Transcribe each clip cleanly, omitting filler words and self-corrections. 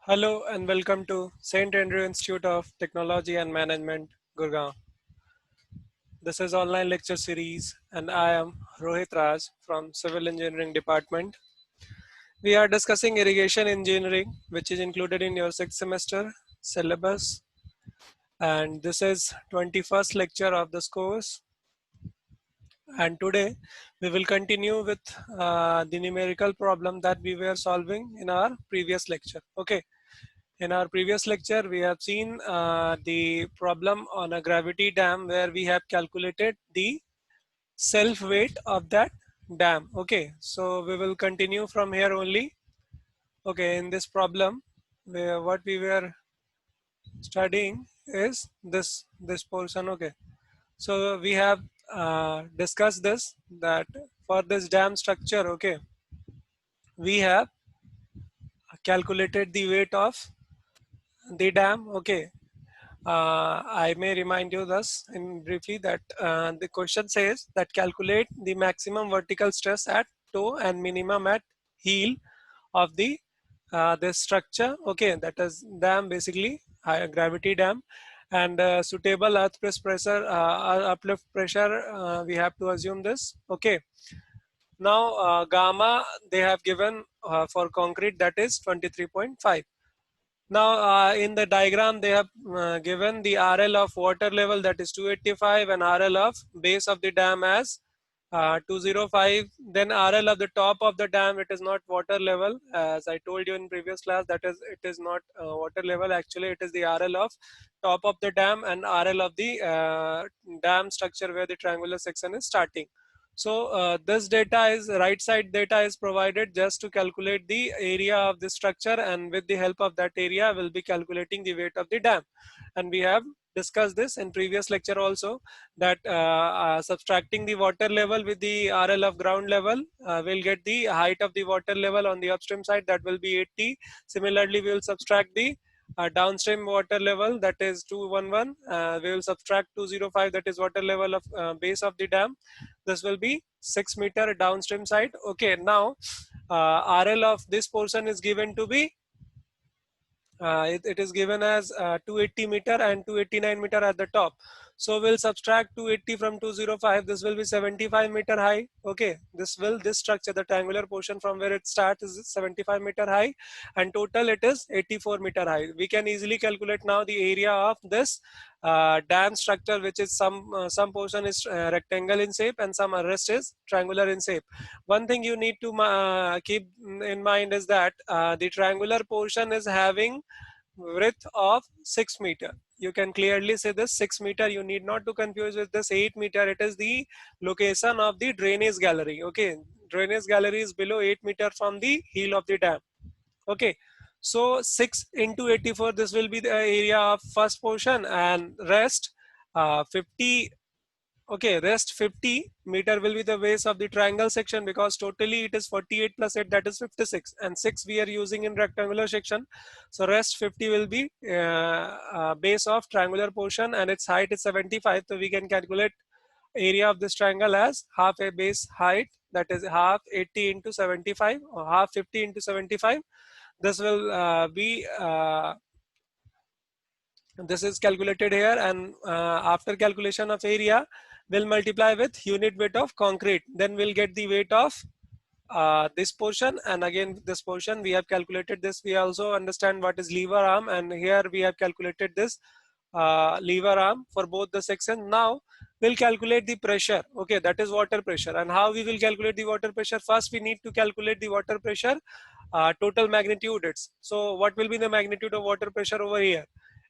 Hello and welcome to St. Andrew Institute of Technology and Management, Gurgaon. This is online lecture series and I am Rohit Raj from Civil Engineering Department. We are discussing irrigation engineering, which is included in your 6th semester syllabus, and this is 21st lecture of this course. And today we will continue with the numerical problem that we were solving in our previous lecture. Okay. In our previous lecture, we have seen the problem on a gravity dam where we have calculated the self weight of that dam. Okay, so we will continue from here only. Okay, in this problem, what we were studying is this portion. Okay, so we have discussed this that for this dam structure. Okay, we have calculated the weight of the dam. Okay, I may remind you thus in briefly that the question says that calculate the maximum vertical stress at toe and minimum at heel of the this structure. Okay, that is dam, basically high gravity dam, and suitable earth pressure, uplift pressure. We have to assume this. Okay. Now gamma they have given for concrete, that is 23.5. Now, in the diagram, they have given the RL of water level, that is 285, and RL of base of the dam as 205. Then RL of the top of the dam, it is not water level. As I told you in previous class, that is, it is not water level. Actually, it is the RL of top of the dam and RL of the dam structure where the triangular section is starting. So this data is right side data is provided just to calculate the area of the structure, and with the help of that area we'll be calculating the weight of the dam. And we have discussed this in previous lecture also, that subtracting the water level with the RL of ground level, we'll get the height of the water level on the upstream side, that will be 80. Similarly, we will subtract the downstream water level, that is 211. We will subtract 205, that is water level of base of the dam. This will be 6 meter downstream side. Okay, now RL of this portion is given to be it is given as 280 meter and 289 meter at the top. So we'll subtract 280 from 205. This will be 75 meter high. Okay, this structure, the triangular portion from where it starts, is 75 meter high, and total it is 84 meter high. We can easily calculate now the area of this dam structure, which is some portion is rectangle in shape and some rest is triangular in shape. One thing you need to keep in mind is that the triangular portion is having width of 6 meter. You can clearly say this 6 meter. You need not to confuse with this 8 meter. It is the location of the drainage gallery. Okay, drainage gallery is below 8 meter from the heel of the dam. Okay, so 6 into 84, this will be the area of first portion, and rest 50. Okay, rest 50 meter will be the base of the triangle section, because totally it is 48 plus 8, that is 56, and 6 we are using in rectangular section. So rest 50 will be base of triangular portion, and its height is 75. So we can calculate area of this triangle as half a base height, that is half 80 into 75, or half 50 into 75. This will be this is calculated here, and after calculation of area, we'll multiply with unit weight of concrete. Then we'll get the weight of this portion, and again this portion we have calculated this. We also understand what is lever arm, and here we have calculated this lever arm for both the section. Now we'll calculate the pressure. Okay, that is water pressure. And how we will calculate the water pressure? First we need to calculate the water pressure total magnitude. So what will be the magnitude of water pressure over here?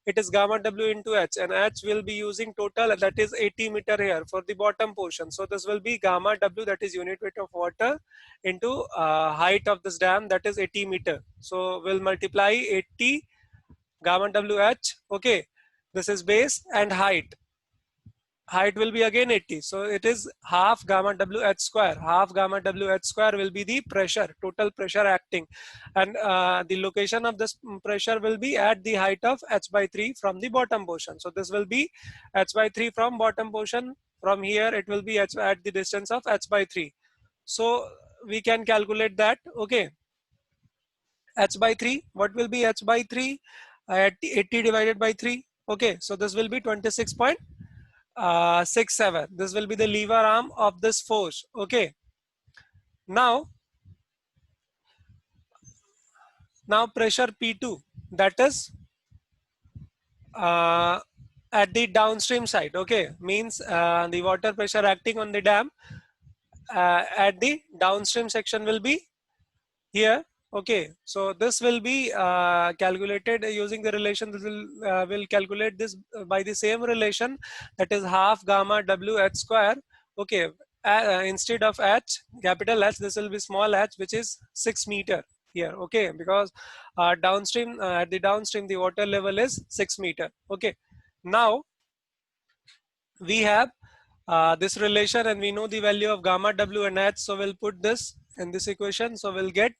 It is gamma W into H, and H will be using total, that is 80 meter here for the bottom portion. So this will be gamma W, that is unit weight of water, into height of this dam, that is 80 meter. So we'll multiply 80 gamma WH. Okay, this is base, and height will be again 80. So it is half gamma WH square. Half gamma WH square will be the pressure, total pressure acting. And the location of this pressure will be at the height of H by 3 from the bottom portion. So this will be H by 3 from bottom portion. From here it will be H at the distance of H by 3. So we can calculate that. Okay. h by 3. What will be h by 3? At 80 divided by 3. Okay, so this will be 26.67. This will be the lever arm of this force. Okay, now pressure P2, that is at the downstream side. Okay, means the water pressure acting on the dam at the downstream section will be here. Okay, so this will be calculated using the relation. This will calculate this by the same relation, that is half gamma W h square. Okay, instead of h, capital H, this will be small h, which is 6 meter here. Okay, because downstream at the downstream the water level is 6 meter. Okay, now we have this relation and we know the value of gamma W and h, so we'll put this in this equation. So we'll get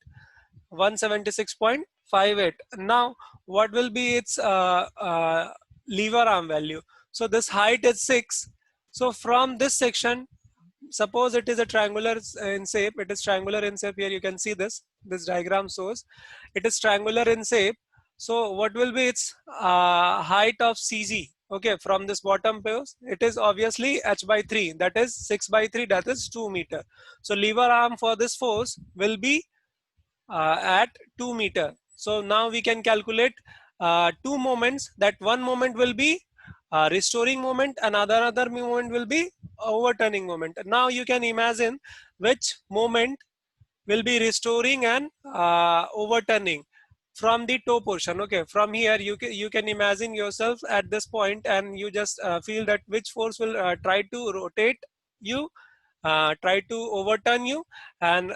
176.58. Now what will be its lever arm value? So this height is 6. So from this section, suppose it is a triangular in shape, it is triangular in shape. Here you can see this diagram shows it is triangular in shape. So what will be its height of CG? Okay, from this bottom pose, it is obviously h by 3, that is 6 by 3, that is 2 meter. So lever arm for this force will be at 2 meter. So now we can calculate two moments. That one moment will be restoring moment, and other moment will be overturning moment. Now you can imagine which moment will be restoring and overturning from the toe portion. Okay, from here you can imagine yourself at this point, and you just feel that which force will try to rotate you, try to overturn you, and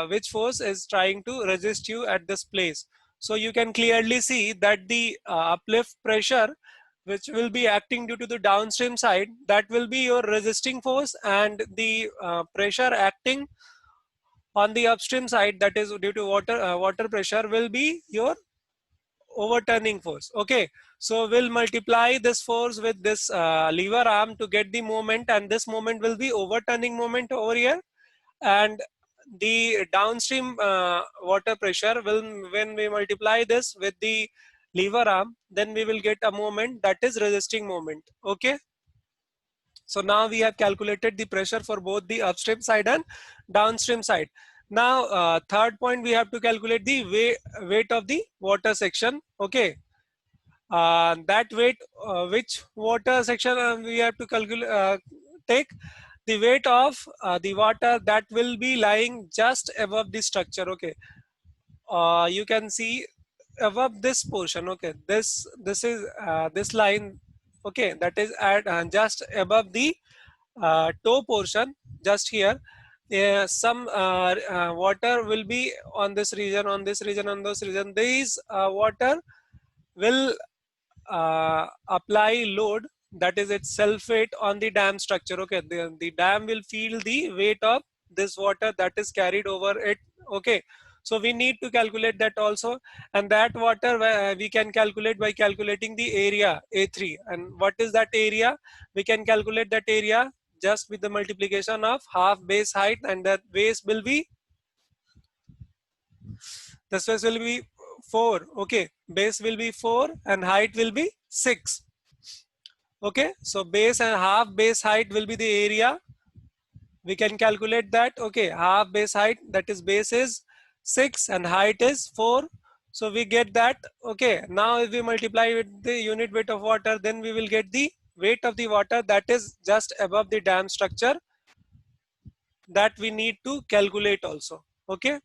which force is trying to resist you at this place. So you can clearly see that the uplift pressure which will be acting due to the downstream side, that will be your resisting force, and the pressure acting on the upstream side, that is due to water pressure, will be your overturning force. Okay, so we'll multiply this force with this lever arm to get the moment, and this moment will be overturning moment over here, and the downstream water pressure will, when we multiply this with the lever arm, then we will get a moment that is resisting moment. Okay, so now we have calculated the pressure for both the upstream side and downstream side. Now third point, we have to calculate the weight of the water section. Okay, that weight, which water section we have to calculate, take the weight of the water that will be lying just above the structure. Okay, you can see above this portion. Okay, this is this line. Okay, that is at just above the toe portion, just here. Some water will be on this region, on this region, on this region. These water will apply load, that is its self weight, on the dam structure. Okay, the dam will feel the weight of this water that is carried over it. Okay, so we need to calculate that also, and that water we can calculate by calculating the area A3. And what is that area? We can calculate that area just with the multiplication of half base height, and that base will be, this base will be 4. Okay, base will be 4 and height will be 6. Okay, so base and half base height will be the area. We can calculate that. Okay, half base height, that is base is 6 and height is 4. So we get that. Okay, now if we multiply with the unit weight of water, then we will get the weight of the water that is just above the dam structure, that we need to calculate also. Okay,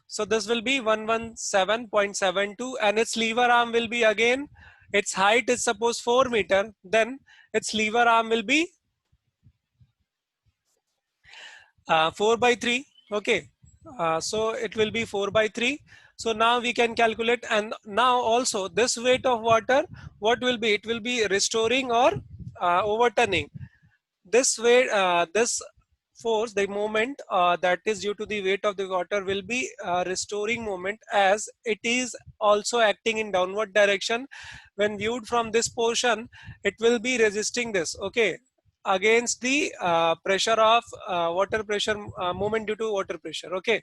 so this will be 117.72, and its lever arm will be, again, its height is suppose 4 meter, then its lever arm will be 4 by 3. Okay, so it will be 4 by 3. So now we can calculate, and now also this weight of water, what will be? It will be restoring or overturning. This weight, this force, the moment that is due to the weight of the water, will be restoring moment, as it is also acting in downward direction. When viewed from this portion, it will be resisting this. Okay, against the pressure of water pressure, moment due to water pressure. Okay,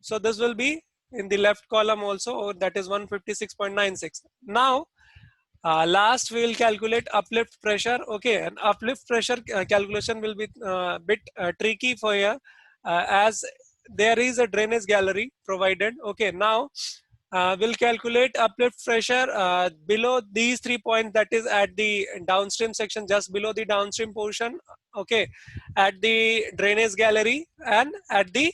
so this will be in the left column also, that is 156.96. Now last we will calculate uplift pressure. Okay, and uplift pressure calculation will be bit tricky for here, as there is a drainage gallery provided. Okay, now we'll calculate uplift pressure below these 3 points, that is at the downstream section, just below the downstream portion. Okay, at the drainage gallery and at the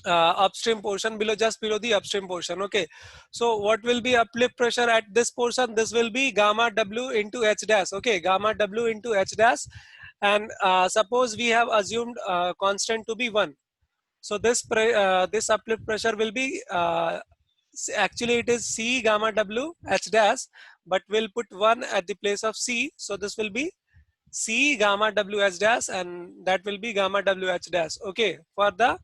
upstream portion, below, just below the upstream portion. Okay, so what will be uplift pressure at this portion? This will be gamma w into h dash. Okay, gamma w into h dash, and suppose we have assumed constant to be 1. So this uplift pressure will be actually it is c gamma w h dash, but we'll put 1 at the place of c. So this will be c gamma w h dash, and that will be gamma w h dash. Okay, for the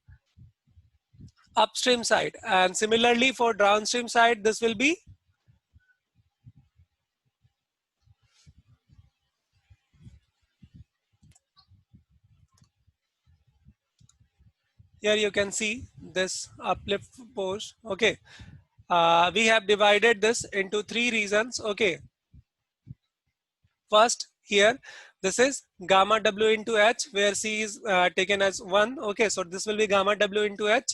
upstream side, and similarly for downstream side, this will be, here you can see this uplift force. Okay, we have divided this into 3 regions. Okay, first here this is gamma w into h, where c is taken as 1. Okay, so this will be gamma w into h.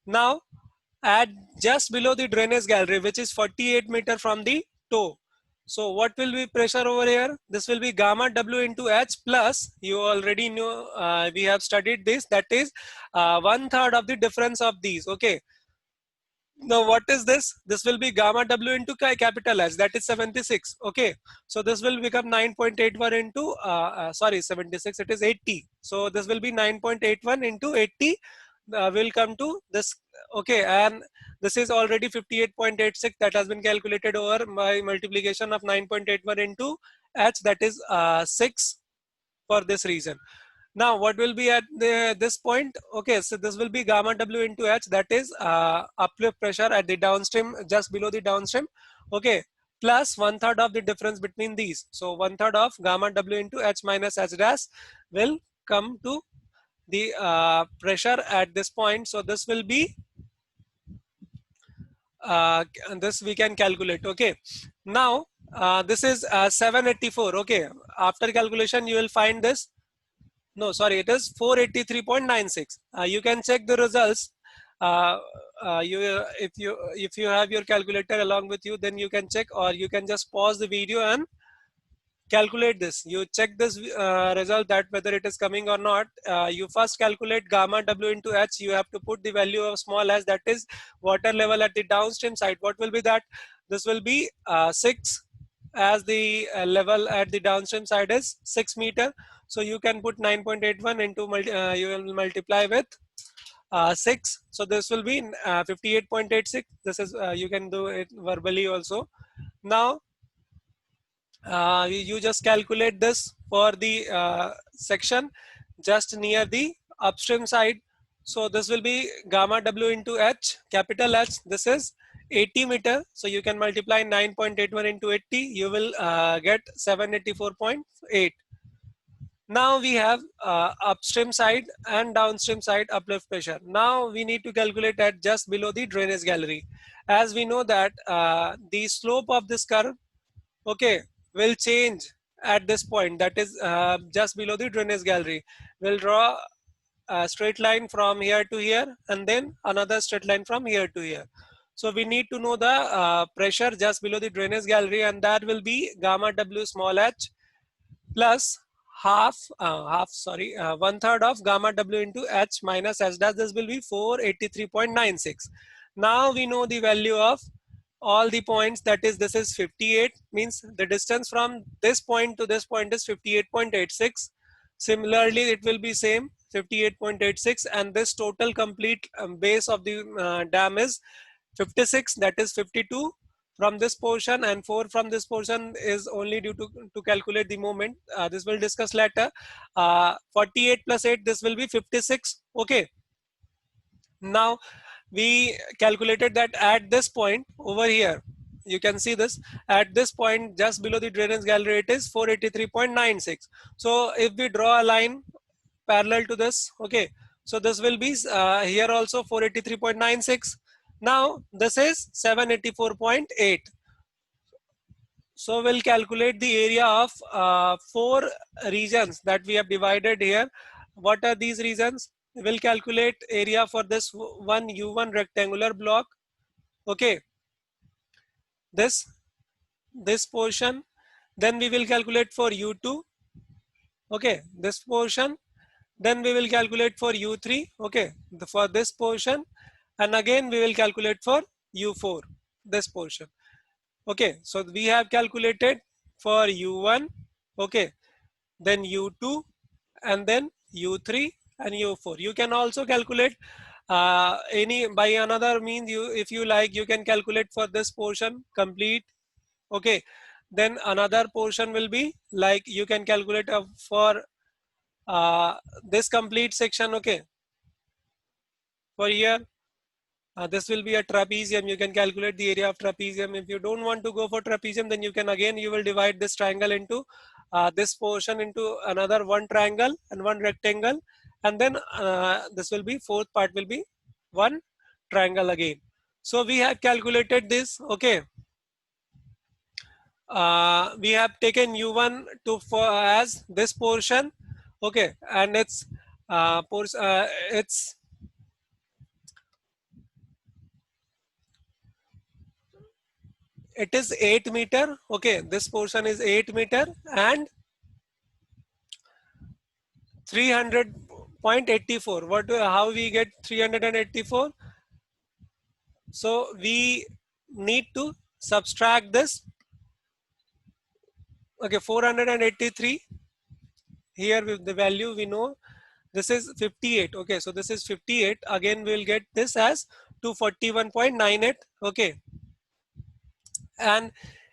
Now at just below the drainage gallery, which is 48 meter from the toe, so what will be pressure over here? This will be gamma w into h plus, you already know, we have studied this, that is 1/3 of the difference of these. Okay, now what is this? This will be gamma w into capital H, that is 76. Okay, so this will become 9.81 into sorry, 76, it is 80. So this will be 9.81 into 80, will come to this. Okay, and this is already 58.86, that has been calculated over by multiplication of 9.81 into h, that is 6 for this reason. Now what will be at this point? Okay, so this will be gamma w into h, that is uplift pressure at the downstream, just below the downstream. Okay, plus 1/3 of the difference between these. So 1/3 of gamma w into h minus h dash will come to the pressure at this point. So this will be this we can calculate. Okay, now this is 784. Okay, after calculation you will find this. No, sorry, it is 483.96. You can check the results. If you have your calculator along with you, then you can check, or you can just pause the video and calculate this. You check this result, that whether it is coming or not. You first calculate gamma w into h. You have to put the value of small h, that is water level at the downstream side. What will be that? This will be 6, as the level at the downstream side is 6 meter. So you can put 9.81 into you will multiply with 6. So this will be 58.86. This is you can do it verbally also. Now you just calculate this for the section just near the upstream side. So this will be gamma w into h, capital H. This is 80 meter. So you can multiply 9.81 into 80. You will get 784.8. Now we have upstream side and downstream side uplift pressure. Now we need to calculate at just below the drainage gallery. As we know that the slope of this curve, okay, will change at this point, that is just below the drainage gallery. We'll draw a straight line from here to here, and then another straight line from here to here. So we need to know the pressure just below the drainage gallery, and that will be gamma w small h plus 1/3 of gamma w into h minus h dash. This will be 483.96. Now we know the value of all the points, that is this is 58, means the distance from this point to this point is 58.86. Similarly it will be same 58.86, and this total complete base of the dam is 56, that is 52 from this portion, and 4 from this portion is only due to calculate the moment. This will discuss later. 48 plus 8, this will be 56. Okay, now we calculated that at this point over here, you can see this, at this point just below the drainage gallery, it is 483.96. So if we draw a line parallel to this, okay, So this will be here also 483.96. Now this is 784.8. So we'll calculate the area of four regions that we have divided here. What are these regions? We'll calculate area for this one U1 rectangular block. Okay, this portion. Then we will calculate for U2. Okay, this portion. Then we will calculate for U3. Okay, for this portion, and again we will calculate for U4, this portion. Okay, so we have calculated for U1, okay, then U2, and then U3 and U4. You can also calculate any by another means. If you like, you can calculate for this portion complete. Okay, then another portion will be like you can calculate for this complete section. Okay, for here. This will be a trapezium. You can calculate the area of trapezium. If you don't want to go for trapezium, then you can again, you will divide this triangle into this portion into another one triangle and one rectangle. And then this will be, fourth part will be one triangle again. So we have calculated this. Okay. We have taken U1 as this portion. Okay. And it's it is 8 meter. Okay, this portion is 8 meter and 300.84. How we get 384? So we need to subtract this. Okay, 483. Here with the value we know this is 58. Okay, so this is 58. Again, we will get this as 241.98. Okay, and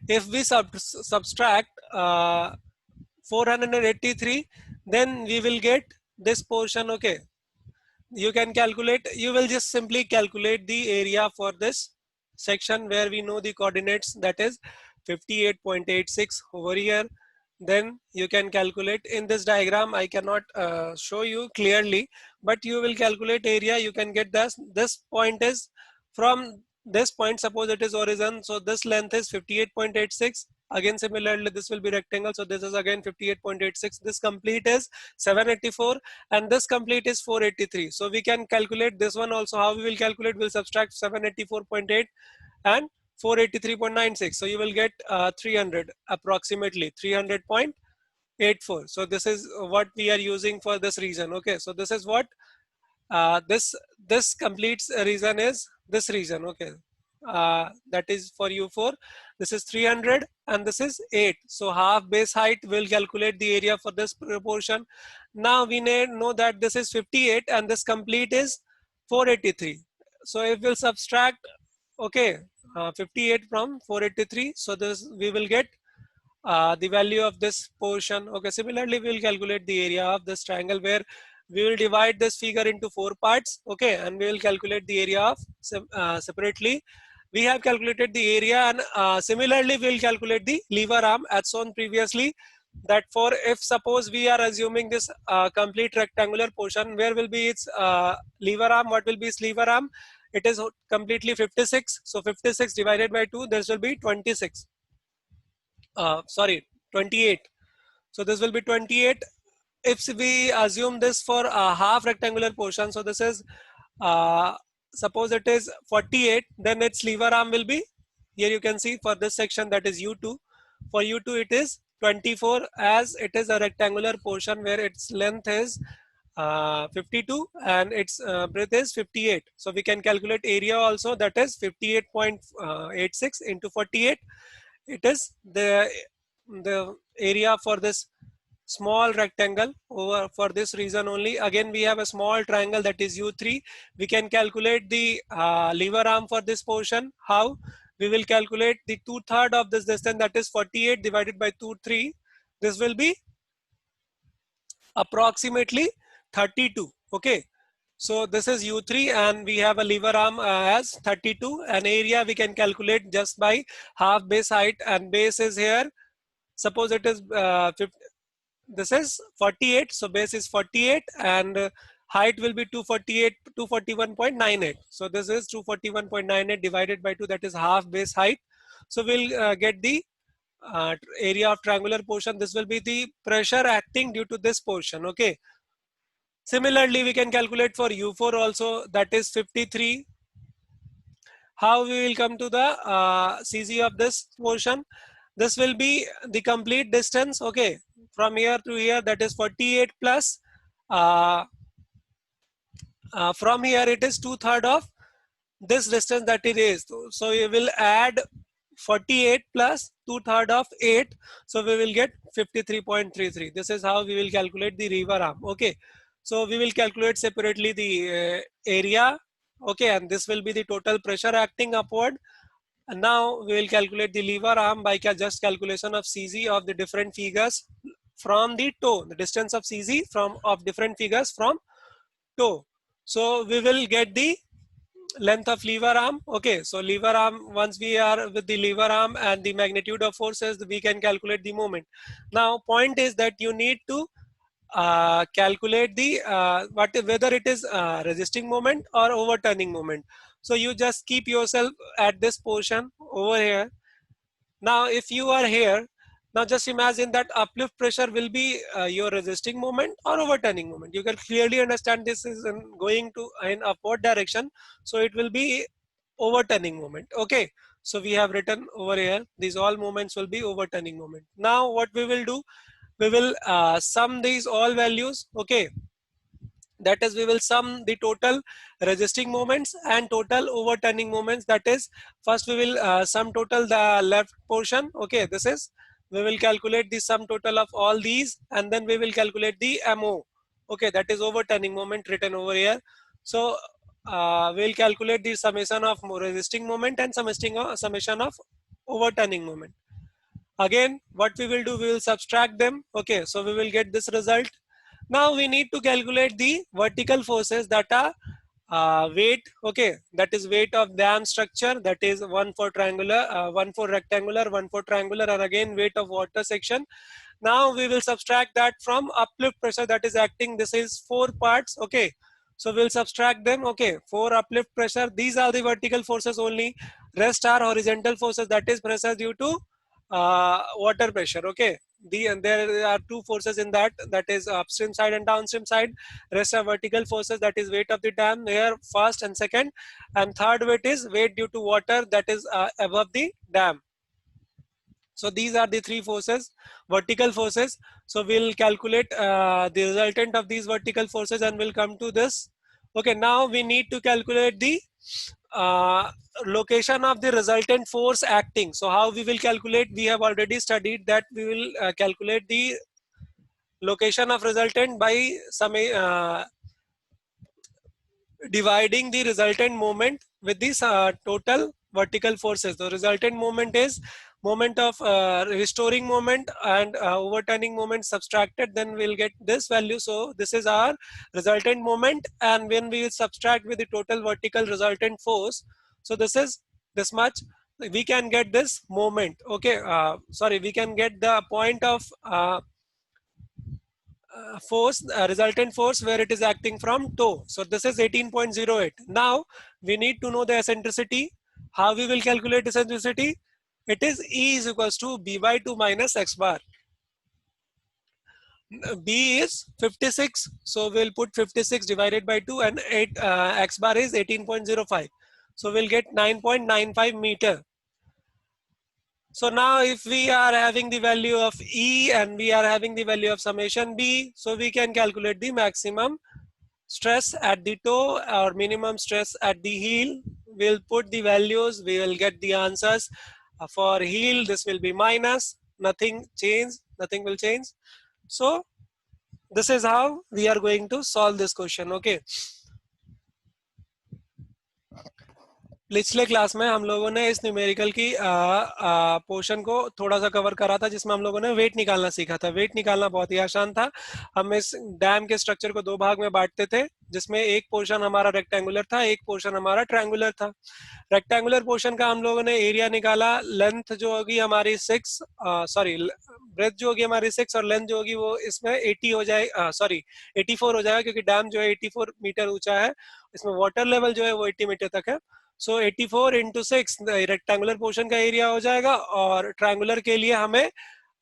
if we subtract 483, then we will get this portion. Okay, you can calculate, you will just simply calculate the area for this section where we know the coordinates, that is 58.86 over here. Then you can calculate in this diagram. I cannot show you clearly, but you will calculate area. You can get this point is from this point, suppose it is horizon, so this length is 58.86. Again, similarly, this will be rectangle, so this is again 58.86. This complete is 784 and this complete is 483. So we can calculate this one also. How we will calculate? We'll subtract 784.8 and 483.96. So you will get 300, approximately 300.84. So this is what we are using for this region. Okay, so this is what this completes region is this region. Okay, that is for U4. This is 300 and this is 8. So half base height will calculate the area for this proportion. Now we know that this is 58 and this complete is 483. So if we'll subtract, okay, 58 from 483, so this we will get the value of this portion. Okay, similarly we will calculate the area of this triangle where we will divide this figure into 4 parts. Okay, and we will calculate the area of separately. We have calculated the area, and similarly we will calculate the lever arm as shown previously. That for if suppose we are assuming this complete rectangular portion, where will be its lever arm? What will be its lever arm? It is completely 56. So 56 divided by 2, this will be 26. Sorry, 28. So this will be 28. If we assume this for a half rectangular portion, so this is suppose it is 48, then its lever arm will be, here you can see for this section, that is U2. For U2 it is 24, as it is a rectangular portion where its length is 52 and its breadth is 58. So we can calculate area also, that is 58.86 into 48. It is the area for this small rectangle over for this region only. Again, we have a small triangle, that is U3. We can calculate the lever arm for this portion. How? We will calculate the 2/3 of this distance, that is 48 divided by 2/3. This will be approximately 32. Okay, so this is U3 and we have a lever arm as 32, and area we can calculate just by half base height, and base is here. Suppose it is 50, this is 48, so base is 48 and height will be 241.98. So this is 241.98 divided by 2, that is half base height. So we'll get the area of triangular portion. This will be the pressure acting due to this portion. Okay. Similarly, we can calculate for U4 also, that is 53. How we will come to the CG of this portion? This will be the complete distance, okay, from here to here, that is 48 plus from here it is 2/3 of this distance that it is. So we will add 48 plus 2/3 of 8. So we will get 53.33. This is how we will calculate the lever arm. Okay. So we will calculate separately the area. Okay. And this will be the total pressure acting upward. And now we will calculate the lever arm by just calculation of CG of the different figures from the toe. The distance of CG of different figures from toe. So we will get the length of lever arm. Okay, so lever arm, once we are with the lever arm and the magnitude of forces, we can calculate the moment. Now point is that you need to calculate the whether it is resisting moment or overturning moment. So you just keep yourself at this portion over here. Now if you are here, now just imagine that uplift pressure will be your resisting moment or overturning moment. You can clearly understand this is going to in upward direction. So it will be overturning moment. Okay. So we have written over here, these all moments will be overturning moment. Now what we will do, we will sum these all values. Okay. That is, we will sum the total resisting moments and total overturning moments. That is, first we will sum total the left portion. Okay, this is, we will calculate the sum total of all these, and then we will calculate the MO. Okay, that is overturning moment written over here. So we will calculate the summation of resisting moment and summation of overturning moment. Again, what we will do, we will subtract them. Okay, so we will get this result. Now we need to calculate the vertical forces that are weight. Okay, that is weight of dam structure, that is one for triangular, one for rectangular, one for triangular, and again weight of water section. Now we will subtract that from uplift pressure that is acting. This is 4 parts. Okay, so we'll subtract them. Okay, 4 uplift pressure, these are the vertical forces only. Rest are horizontal forces, that is pressure due to water pressure. Okay, there are 2 forces in that, that is upstream side and downstream side. Rest are vertical forces, that is weight of the dam here, first and second, and third weight is weight due to water, that is above the dam. So these are the 3 forces, vertical forces. So we'll calculate the resultant of these vertical forces and we'll come to this. Okay, now we need to calculate the location of the resultant force acting. So how we will calculate, we have already studied that we will calculate the location of resultant by dividing the resultant moment with this total vertical forces. The resultant moment is moment of restoring moment and overturning moment subtracted, then we'll get this value. So this is our resultant moment, and when we subtract with the total vertical resultant force, so this is this much, we can get this moment. Okay, sorry, we can get the point of force, resultant force where it is acting from toe. So this is 18.08. Now we need to know the eccentricity. How we will calculate eccentricity? It is E is equals to B by 2 minus X bar. B is 56, so we'll put 56 divided by 2, and X bar is 18.05. So we'll get 9.95 meter. So now if we are having the value of E and we are having the value of summation B, so we can calculate the maximum stress at the toe or minimum stress at the heel. We'll put the values, we will get the answers. For heel, this will be minus, nothing will change. So this is how we are going to solve this question. Okay. पिछले class में हम लोगों ने इस numerical की portion को थोड़ा सा कवर करा था, जिसमें हम लोगों ने वेट निकालना सीखा था. वेट निकालना बहुत ही आसान था. हम इस डैम के स्ट्रक्चर को 2 भाग में बांटते थे, जिसमें एक पोर्शन हमारा रेक्टेंगुलर था, एक पोर्शन हमारा ट्रायंगुलर था. रेक्टेंगुलर पोर्शन का हम लोगों ने एरिया निकाला. लेंथ जो होगी हमारी 6, सॉरी ब्रेथ जो होगी हमारी 6 और लेंथ जो होगी वो इसमें 80 हो जाए, सॉरी 84 हो जाएगा, क्योंकि डैम जो है 84 मीटर ऊंचा है, इसमें वाटर लेवल जो है वो 80 मीटर तक है। सो 84 इंटू 6 रेक्टेंगुलर पोर्शन का एरिया हो जाएगा, और ट्रायंगुलर के लिए हमें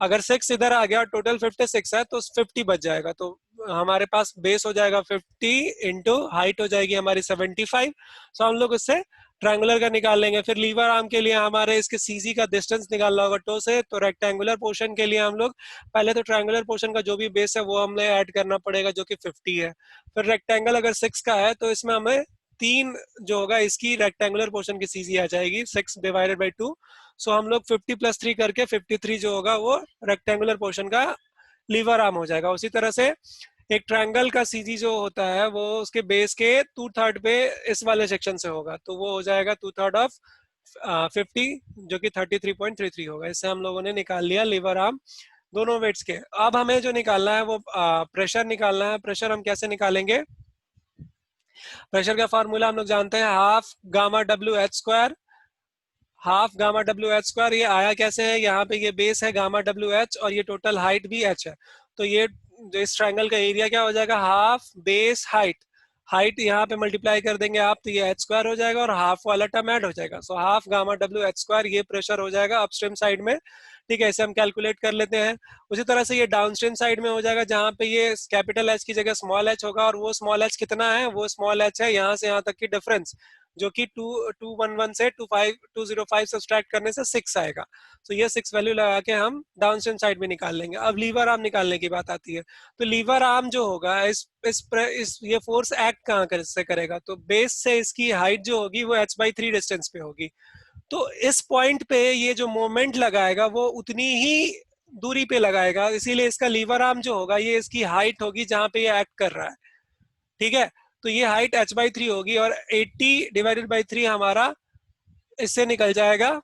अगर 6 इधर आ गया और टोटल 56 है तो 50 बच जाएगा, तो हमारे पास बेस हो जाएगा 50 इंटू हाइट हो जाएगी हमारी 75। सो हम लोग उससे ट्रायंगुलर का निकाल लेंगे। फिर लीवर आर्म के लिए हमारे इसके सीजी का डिस्टेंस निकालना होगा टो से, तो रेक्टेंगुलर पोर्शन के लिए हम लोग पहले तो ट्रायंगुलर पोर्शन का जो भी बेस है वो हमें ऐड करना पड़ेगा, जो कि 50 है। फिर रेक्टेंगल अगर 6 का है तो इसमें हमें 3 जो होगा इसकी रेक्टेंगुलर पोर्शन की सीजी आ जाएगी 6 डिवाइडेड बाई 2। सो हम लोग 50 प्लस 3 करके 53 जो होगा वो रेक्टेंगुलर पोर्शन का लीवर आर्म हो जाएगा। उसी तरह से एक ट्रायंगल का सीजी जो होता है वो उसके बेस के 2/3 पे इस वाले सेक्शन से होगा, तो वो हो जाएगा 2/3 ऑफ 50, जो कि 33.33 होगा। इससे हम लोगों ने निकाल लिया लीवर आर्म दोनों वेट्स के। अब हमें जो निकालना है वो प्रेशर निकालना है। प्रेशर हम कैसे निकालेंगे? प्रेशर का फॉर्मूला हम लोग जानते हैं, half gamma W H square, half gamma W H square. ये आया कैसे है? यहाँ पे ये बेस है गामा डब्ल्यू एच और ये टोटल हाइट भी एच है, तो ये जो इस ट्रायंगल का एरिया क्या हो जाएगा? हाफ बेस हाइट, हाइट यहाँ पे मल्टीप्लाई कर देंगे आप तो ये एच स्क्वायर हो जाएगा और हाफ वाला टर्म ऐड हो जाएगा। So half gamma W H square ये प्रेशर हो जाएगा अपस्ट्रीम साइड में। ठीक है, इसे हम कैलकुलेट कर लेते हैं। उसी तरह से ये डाउनस्ट्रीम साइड में हो जाएगा, जहाँ पे ये कैपिटल एच की जगह स्मॉल एच होगा, और वो स्मॉल एच कितना है? वो स्मॉल एच है यहाँ से यहाँ तक की डिफरेंस, जो कि 211 से 205 सब्सट्रैक्ट करने से 6 आएगा। तो ये 6 वैल्यू लगा के हम डाउनस्ट्रीम साइड में निकाल लेंगे। अब लीवर आर्म निकालने की बात आती है, तो लीवर आर्म जो होगा इस ये फोर्स एक्ट कहाँ से करेगा? तो बेस से इसकी हाइट जो होगी वो h/3 डिस्टेंस पे होगी, तो इस पॉइंट पे ये जो मोमेंट लगाएगा वो उतनी ही दूरी पे लगाएगा, इसीलिए इसका लीवर आर्म जो होगा ये इसकी हाइट होगी जहां पे ये एक्ट कर रहा है। ठीक है, तो ये हाइट h/3 होगी, और 80 डिवाइडेड बाई 3 हमारा इससे निकल जाएगा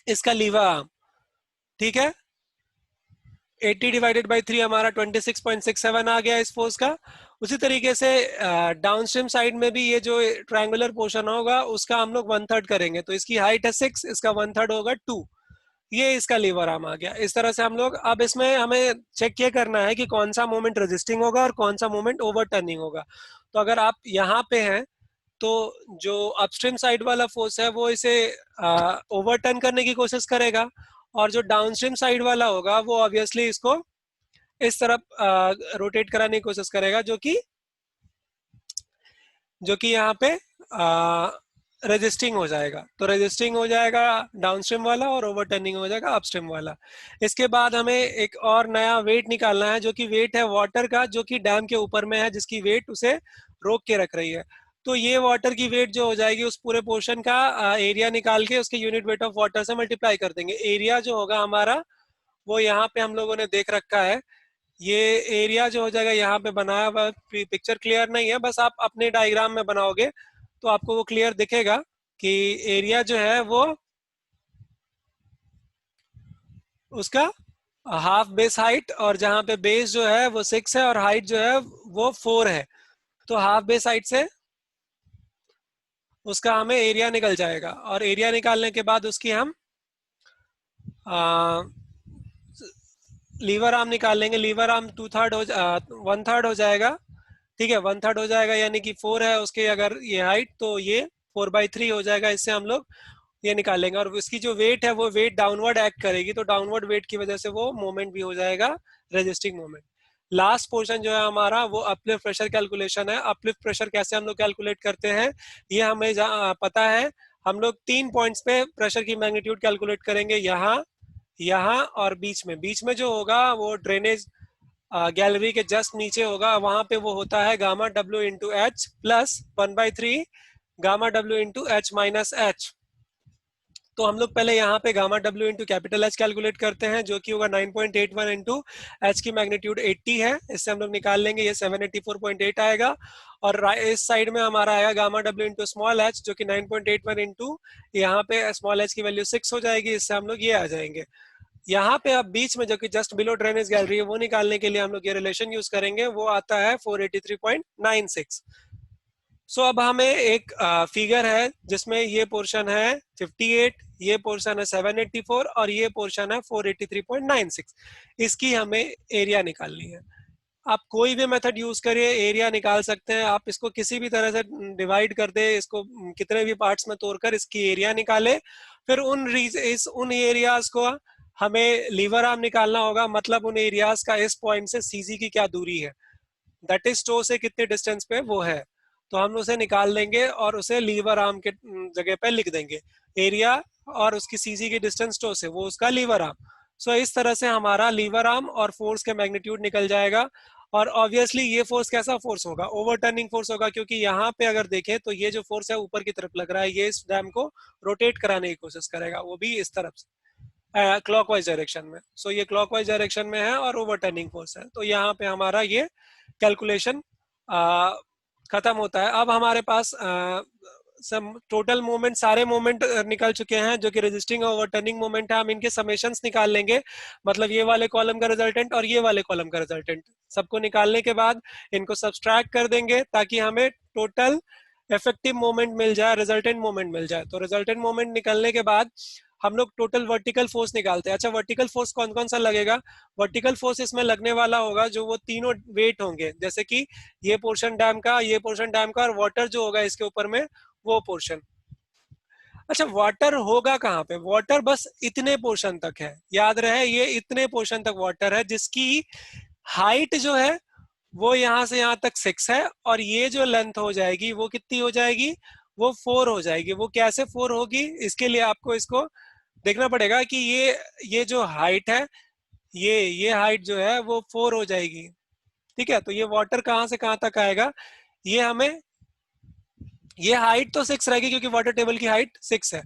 इसका लीवर आर्म। ठीक है, 80 डिवाइडेड बाई 3 हमारा 26.67 आ गया इस फोर्स का। उसी तरीके से डाउनस्ट्रीम साइड में भी ये जो ट्रायंगुलर पोर्शन होगा उसका हम लोग 1/3 करेंगे, तो इसकी हाइट है 6, इसका 1/3 होगा 2, ये इसका लीवर आर्म आ गया। इस तरह से हम लोग, अब इसमें हमें चेक ये करना है कि कौन सा मोमेंट रेजिस्टिंग होगा और कौन सा मोमेंट ओवरटर्निंग होगा। तो अगर आप यहाँ पे हैं तो जो अपस्ट्रीम साइड वाला फोर्स है वो इसे ओवरटर्न करने की कोशिश करेगा, और जो डाउनस्ट्रीम साइड वाला होगा वो ऑब्वियसली इसको इस तरफ रोटेट कराने की कोशिश करेगा, जो कि यहाँ पे रेजिस्टिंग हो जाएगा। तो रेजिस्टिंग हो जाएगा डाउनस्ट्रीम वाला और ओवरटर्निंग हो जाएगा अपस्ट्रीम वाला। इसके बाद हमें एक और नया वेट निकालना है, जो कि वेट है वाटर का, जो कि डैम के ऊपर में है, जिसकी वेट उसे रोक के रख रही है। तो ये वाटर की वेट जो हो जाएगी उस पूरे पोर्शन का एरिया निकाल के उसके यूनिट वेट ऑफ वाटर से मल्टीप्लाई कर देंगे। एरिया जो होगा हमारा वो यहाँ पे हम लोगों ने देख रखा है, ये एरिया जो हो जाएगा यहाँ पे बनाया हुआ, पिक्चर क्लियर नहीं है, बस आप अपने डायग्राम में बनाओगे तो आपको वो क्लियर दिखेगा कि एरिया जो है वो उसका हाफ बेस हाइट, और जहाँ पे बेस जो है वो 6 है और हाइट जो है वो 4 है, तो हाफ बेस हाइट से उसका हमें एरिया निकल जाएगा। और एरिया निकालने के बाद उसकी हम लीवर आर्म निकाल लेंगे। लीवर आर्म 1/3 हो जाएगा। ठीक है, 1/3 हो जाएगा, यानी कि 4 है उसके अगर ये हाइट, तो ये 4/3 हो जाएगा। इससे हम लोग ये निकाल लेंगे, और इसकी जो वेट है वो वेट डाउनवर्ड एक्ट करेगी, तो डाउनवर्ड वेट की वजह से वो मोमेंट भी हो जाएगा रेजिस्टिंग मोमेंट। लास्ट पोर्शन जो है हमारा वो अपलिफ्ट प्रेशर कैलकुलेशन है। अपलिफ्ट प्रेशर कैसे हम लोग कैलकुलेट करते हैं ये हमें पता है। हम लोग 3 पॉइंट्स पे प्रेशर की मैग्नीट्यूड कैलकुलेट करेंगे, यहाँ और बीच में जो होगा वो ड्रेनेज गैलरी के जस्ट नीचे होगा, वहां पे वो होता है gamma W into H plus 1/3 gamma W into H minus H. तो हम लोग पहले यहाँ पे gamma W into capital H calculate करते हैं, जो कि होगा 9.81 इंटू एच की मैग्नीट्यूड 80 है, इससे हम लोग निकाल लेंगे, ये 784.8 आएगा। और इस साइड में हमारा आएगा gamma W into small H, जो कि 9.81 इंटू यहाँ पे स्मॉल एच की वैल्यू 6 हो जाएगी, इससे हम लोग ये आ जाएंगे। यहाँ पे अब बीच में जो कि जस्ट बिलो ड्रेनेज गैलरी है वो निकालने के लिए हम लोग ये रिलेशन यूज करेंगे, वो आता है 483.96। सो अब हमें एक फिगर है जिसमें ये पोर्शन है 58, ये पोर्शन है 784 और ये पोर्शन है 483.96। इसकी हमें एरिया निकालनी है। आप कोई भी मेथड यूज करिए, एरिया निकाल सकते हैं। आप इसको किसी भी तरह से डिवाइड कर दे, इसको कितने भी पार्ट्स में तोड़कर इसकी एरिया निकाले। फिर उन एरियाज को हमें लीवर आर्म निकालना होगा, मतलब उन एरियाज का इस पॉइंट से सीजी की क्या दूरी है, दैट इज टो से कितने डिस्टेंस पे वो है। तो हम उसे निकाल लेंगे और उसे लीवर आर्म के जगह पे लिख देंगे। एरिया और उसकी सीजी की डिस्टेंस टो से, वो उसका लीवर आर्म। सो इस तरह से हमारा लीवर आर्म और फोर्स के मैग्नीट्यूड निकल जाएगा। और ऑब्वियसली ये फोर्स कैसा फोर्स होगा, ओवरटर्निंग फोर्स होगा, क्योंकि यहाँ पे अगर देखें तो ये जो फोर्स है ऊपर की तरफ लग रहा है, ये इस डैम को रोटेट कराने की कोशिश करेगा, वो भी इस तरफ से क्लॉकवाइज डायरेक्शन में। सो ये क्लॉकवाइज डायरेक्शन में है और ओवरटर्निंग फोर्स है। तो यहाँ पे हमारा ये कैलकुलेशन खत्म होता है। अब हमारे पास सब टोटल मोमेंट, सारे मोमेंट निकल चुके हैं जो कि रेजिस्टिंग और ओवरटर्निंग मोमेंट है। हम इनके समेशंस निकाल लेंगे, मतलब ये वाले कॉलम का रिजल्टेंट और ये वाले कॉलम का रिजल्टेंट। सबको निकालने के बाद इनको सब्सट्रैक्ट कर देंगे ताकि हमें टोटल इफेक्टिव मोमेंट मिल जाए, रिजल्टेंट मोमेंट मिल जाए। तो रिजल्टेंट मोमेंट निकलने के बाद हम लोग टोटल वर्टिकल फोर्स निकालते हैं। अच्छा, वर्टिकल फोर्स कौन कौन सा लगेगा? वर्टिकल फोर्स इसमें लगने वाला होगा जो वो तीनों वेट होंगे, जैसे कि ये पोर्शन डैम का, ये पोर्शन डैम का, और वाटर जो होगा इसके ऊपर में वो पोर्शन। अच्छा, वाटर होगा कहाँ पे? वाटर बस इतने पोर्शन तक है, याद रहे, ये इतने पोर्शन तक वाटर है जिसकी हाइट जो है वो यहाँ से यहाँ तक 6 है, और ये जो लेंथ हो जाएगी वो कितनी हो जाएगी? वो 4 हो जाएगी। वो कैसे 4 होगी, इसके लिए आपको इसको देखना पड़ेगा कि ये जो हाइट है, ये हाइट जो है वो 4 हो जाएगी। ठीक है, तो ये वाटर कहाँ से कहाँ तक आएगा, ये हमें, ये हाइट तो 6 रहेगी क्योंकि वाटर टेबल की हाइट 6 है,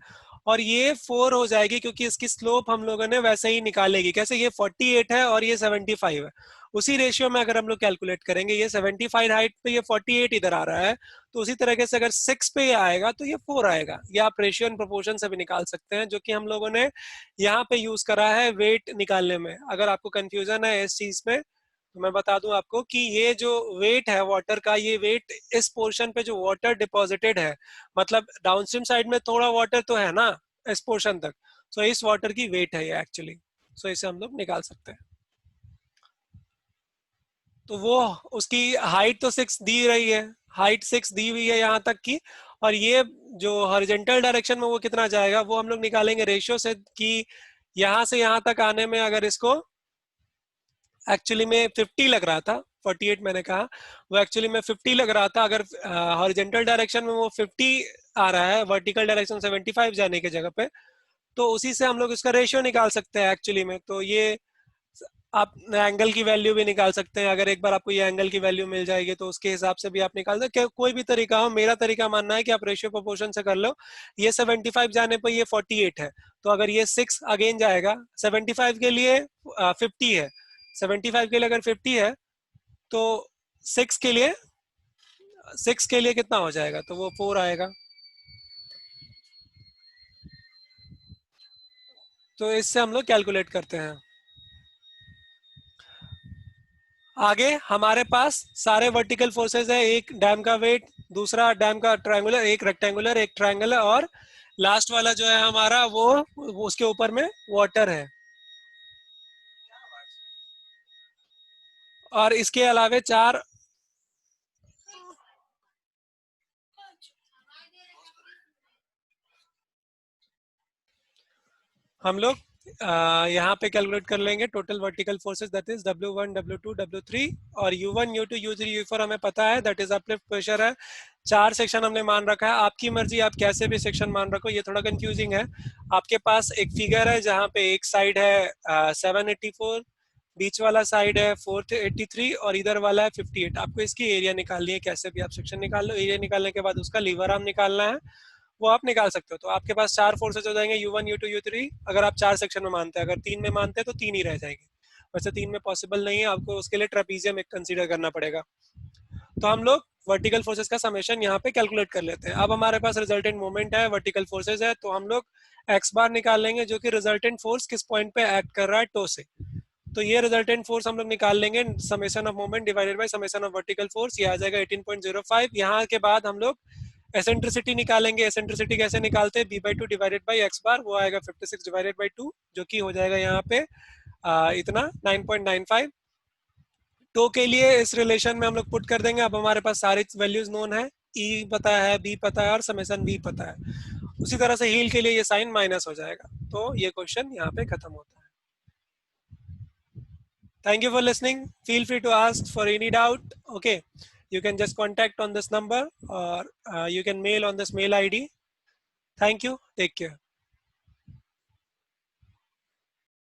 और ये 4 हो जाएगी क्योंकि इसकी स्लोप हम लोगों ने वैसे ही निकालेगी। कैसे? ये 48 है और ये 75 है, उसी रेशियो में अगर हम लोग कैलकुलेट करेंगे, ये 75 हाइट पे, ये 48 इधर आ रहा है, तो उसी तरीके से अगर 6 पे ये आएगा तो ये 4 आएगा। ये आप रेशियो एंड प्रोपोर्शन से भी निकाल सकते हैं, जो कि हम लोगों ने यहाँ पे यूज करा है वेट निकालने में। अगर आपको कंफ्यूजन है इस चीज में तो मैं बता दूं आपको कि ये जो वेट है वाटर का, ये वेट इस पोर्शन पे जो वाटर डिपॉजिटेड है, मतलब डाउनस्ट्रीम साइड में थोड़ा वाटर तो है ना इस पोर्शन तक, सो इस वाटर की वेट है ये एक्चुअली। सो इसे हम लोग निकाल सकते हैं। तो वो उसकी हाइट तो 6 दी रही है, हाइट 6 दी हुई है यहाँ तक की, और ये जो हॉरिजॉन्टल डायरेक्शन में वो कितना जाएगा वो हम लोग निकालेंगे रेशियो से, कि यहाँ से यहाँ तक आने में अगर इसको एक्चुअली में 50 लग रहा था, 48 मैंने कहा, वो एक्चुअली में 50 लग रहा था। अगर हॉरिजॉन्टल डायरेक्शन में वो 50 आ रहा है, वर्टिकल डायरेक्शन 75 जाने की जगह पे, तो उसी से हम लोग इसका रेशियो निकाल सकते हैं एक्चुअली में। तो ये आप एंगल की वैल्यू भी निकाल सकते हैं। अगर एक बार आपको ये एंगल की वैल्यू मिल जाएगी तो उसके हिसाब से भी आप निकाल सकते हैं। कोई भी तरीका हो, मेरा तरीका मानना है कि आप रेशियो प्रोपोर्शन से कर लो। ये 75 जाने पर ये 48 है, तो अगर ये 6 अगेन जाएगा, 75 के लिए 50 है, 75 के लिए अगर 50 है तो 6 के लिए, 6 के लिए कितना हो जाएगा, तो वो 4 आएगा। तो इससे हम लोग कैलकुलेट करते हैं। आगे हमारे पास सारे वर्टिकल फोर्सेस है, एक डैम का वेट, दूसरा डैम का ट्रायंगुलर, एक रेक्टेंगुलर, एक ट्रायंगुलर, और लास्ट वाला जो है हमारा वो उसके ऊपर में वाटर है। और इसके अलावे चार हम लोग यहाँ पे कैलकुलेट कर लेंगे total vertical forces, that is W1 W2 W3, और U1 U2 U3 U4 हमें पता है, दैट इज अपलिफ्ट प्रेशर है। 4 सेक्शन हमने मान रखा है, आपकी मर्जी आप कैसे भी सेक्शन मान रखो, ये थोड़ा कंफ्यूजिंग है। आपके पास एक फिगर है जहाँ पे एक साइड है 784, बीच वाला साइड है 483 और इधर वाला है 58। आपको इसकी एरिया निकालनी है, कैसे भी आप सेक्शन निकाल लो। एरिया निकालने के बाद उसका लीवर आर्म निकालना है, वो आप निकाल सकते हो। तो आपके पास 4 फोर्सेज हो जाएंगे, U1 U2 U3, अगर आप 4 सेक्शन में मानते हैं। अगर 3 में मानते हैं तो 3 ही रह जाएंगे, वैसे 3 में पॉसिबल नहीं है, आपको उसके लिए ट्रेपीजियम एक कंसीडर करना पड़ेगा। तो हम लोग वर्टिकल फोर्सेज का समेशन यहाँ पे कैलकुलेट कर लेते हैं। अब हमारे पास रिजल्टेंट मोमेंट है, वर्टिकल फोर्सेज है, तो हम लोग एक्स बार निकाल लेंगे, जो कि रिजल्टेंट फोर्स किस पॉइंट पे एक्ट कर रहा है टो से। तो ये रिजल्टेंट फोर्स हम लोग निकाल लेंगे, summation of moment divided by summation of vertical force, ये आ जाएगा 18.05। यहाँ के बाद हम लोग एसेंट्रिसिटी निकालेंगे। एसेंट्रिसिटी कैसे निकालते हैं, b/2 डिवाइडेड बाई x बार, वो आएगा 56 डिवाइडेड बाई 2, जो कि हो जाएगा यहाँ पे इतना 9.95। टो के लिए इस रिलेशन में हम लोग पुट कर देंगे। अब हमारे पास सारी वैल्यूज नोन है, ई पता है, बी पता है और समेशन बी पता है। उसी तरह से हील के लिए ये साइन माइनस हो जाएगा। तो ये क्वेश्चन यहाँ पे खत्म होता है। Thank you for listening. Feel free to ask for any doubt. Okay, you can just contact on this number or you can mail on this mail ID. Thank you. Take care.